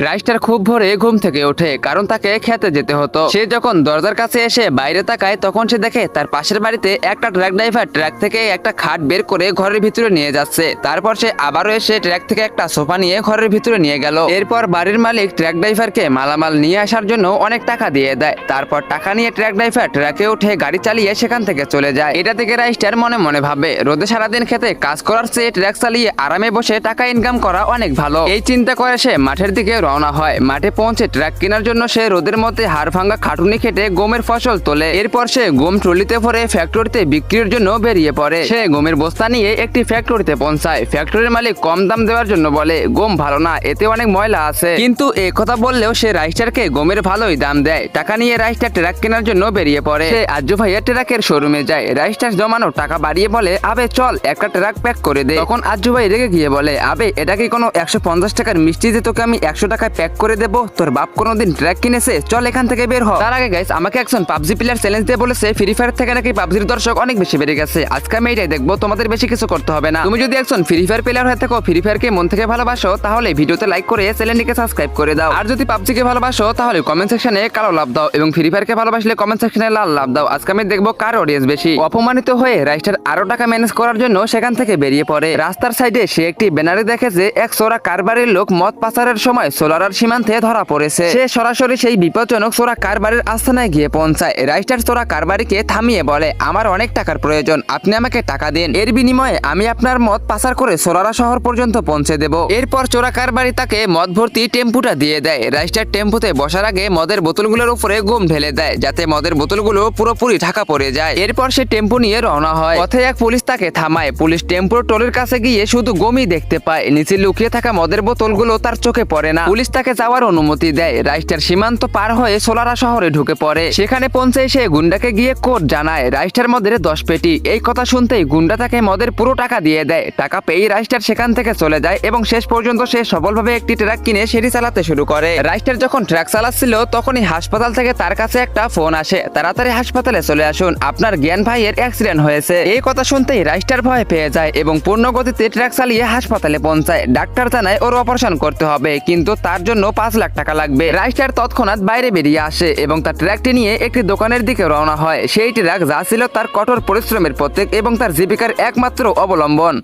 রাইস্টার খুব ভোরে ঘুম থেকে ওঠে, কারণ তাকে খেতে যেতে হতো। সে যখন দরজার কাছে এসে বাইরে তাকায়, তখন সে দেখে তার পাশের বাড়িতে একটা ট্রাক ড্রাইভার ট্রাক থেকে একটা খাট বের করে ঘরের ভিতরে নিয়ে যাচ্ছে। তারপর সে আবারও এসে ট্রাক থেকে একটা সোফা নিয়ে ঘরের ভিতরে নিয়ে গেল। এরপর বাড়ির মালিক ট্রাক ড্রাইভারকে মালামাল নিয়ে আসার জন্য অনেক টাকা দিয়ে দেয়। তারপর টাকা নিয়ে ট্রাক ড্রাইভার ট্রাকে উঠে গাড়ি চালিয়ে সেখান থেকে চলে যায়। এটা থেকে রাইস্টার মনে মনে ভাবে, রোদে সারাদিন খেতে কাজ করার চেয়ে ট্রাক চালিয়ে আরামে বসে টাকা ইনকাম করা অনেক ভালো। এই চিন্তা করে সে মাঠের দিকে রওনা হয়। মাঠে পৌঁছে ট্রাক কেনার জন্য সে রোদের মধ্যে হাড় ভাঙা খাটুনি খেটে গমের ফসল তোলে। এরপর সে গম ট্রলিতে ভরে ফ্যাক্টরিতে বিক্রির জন্য বেরিয়ে পড়ে। সে গমের বস্তা নিয়ে একটি ফ্যাক্টরিতে পৌঁছায়। ফ্যাক্টরির মালিক কম দাম দেওয়ার জন্য বলে, গম ভালো না, এতে অনেক ময়লা আছে। কিন্তু এই কথা বললেও সে রাইস্টারকে গমের ভালোই দাম দেয়। টাকা নিয়ে রাইস্টার ট্রাক কেনার জন্য বেরিয়ে পড়ে। সে আজ্জু ভাইয়ের ট্রাকের শোরুমে যায়। রাইস্টার জমানো টাকা বাড়িয়ে বলে, আবে চল একটা ট্রাক প্যাক করে দে। তখন আজ্জু ভাই রেগে গিয়ে বলে, আবে এটা কি কোনো 150 টাকার মিষ্টি যে তোকে আমি 100 টাকায় প্যাক করে দেবো? তোর বাপ কোনোদিন ট্র্যাক কিনেছে? চল এখান থেকে বের হ। তার আগে গাইস, আমাকে একজন পাবজি প্লেয়ার চ্যালেঞ্জ দিয়ে বলেছে ফ্রি ফায়ার থেকে নাকি পাবজির দর্শক অনেক বেশি বেড়ে গেছে। আজকে আমি এটাই দেখবো, তোমাদের বেশি কিছু করতে হবে না। তুমি যদি একজন ফ্রি ফায়ার প্লেয়ার হয়ে থাকো, ফ্রি ফায়ারকে মন থেকে ভালোবাসো, তাহলে ভিডিওতে লাইক করে চ্যানেলটিকে সাবস্ক্রাইব করে দাও। আর যদি পাবজিকে ভালোবাসো, তাহলে কমেন্ট সেকশনে কালো লাভ দাও, এবং ফ্রি ফায়ারকে ভালোবাসলে কমেন্ট সেকশনে লাল লাভ দাও। আজকে আমি দেখবো কার অডিয়েন্স বেশি। অপমানিত হয়ে রাইস্টার আরো টাকা ম্যানেজ করার জন্য সেখান থেকে বেরিয়ে পড়ে। রাস্তার সাইডে সে একটি ব্যানারে দেখে যে এক চোরা কারবারের লোক মদ পাচারের সময় সোলারার সীমান্তে ধরা পড়েছে। সে সরাসরি সেই বিপজ্জনক চোরা কারবারের আস্তানায় গিয়ে পৌঁছায়। রাইস্টার চোরা কারবারিকে থামিয়ে বলে, আমার অনেক টাকার প্রয়োজন, আপনি আমাকে টাকা দিন, এর বিনিময়ে আমি আপনার মদ পাচার করে সোলারা শহর পর্যন্ত পৌঁছে দেব। এরপর চোরা কারবারি তাকে মদ ভর্তি টেম্পুটা দিয়ে দেয়। রাইস্টার টেম্পুতে বসার আগে মদের বোতলগুলোর উপরে গম ঢেলে দেয়, যাতে মদের বোতলগুলো পুরোপুরি ঢাকা পড়ে যায়। এরপর সে টেম্পু নিয়ে রওনা হয়। পথে এক পুলিশ তাকে থামায়। পুলিশ টেম্পুর টোলের কাছে গিয়ে শুধু গমই দেখতে পায়, নিচে লুকিয়ে থাকা মদের বোতলগুলো তার চোখে পড়ে না। পুলিশ তাকে যাওয়ার অনুমতি দেয়। রাইস্টার সীমান্ত পার হয়ে সোলারা শহরে ঢুকে পড়ে। সেখানে পৌঁছে সে গুন্ডাকে গিয়ে কোড জানায় রাইস্টার মদের 10 পেটি। এই কথা শুনতেই গুন্ডা তাকে মদের পুরো টাকা দিয়ে দেয়। টাকা পেয়ে রাইস্টার সেখান থেকে চলে যায় এবং শেষ পর্যন্ত সে সফলভাবে একটি ট্রাক কিনে সেটি চালাতে শুরু করে। রাইস্টার যখন ট্রাক চালাচ্ছিল, তখনই হাসপাতাল থেকে তার কাছে একটা ফোন আসে, তাড়াতাড়ি হাসপাতালে চলে আসুন, আপনার জ্ঞান ভাইয়ের অ্যাক্সিডেন্ট হয়েছে। এই কথা শুনতেই রাইস্টার ভয় পেয়ে যায় এবং পূর্ণ গতিতে ট্রাক চালিয়ে হাসপাতালে পৌঁছায়। ডাক্তার জানায় ওর অপারেশন করতে হবে, কিন্তু তার জন্য 5 লাখ টাকা লাগবে। রাইস্টার তৎক্ষণাৎ বাইরে বেরিয়ে আসে এবং তার ট্রাকটি নিয়ে একটি দোকানের দিকে রওনা হয়। সেই ট্রাক যা ছিল তার কঠোর পরিশ্রমের প্রতীক এবং তার জীবিকার একমাত্র অবলম্বন।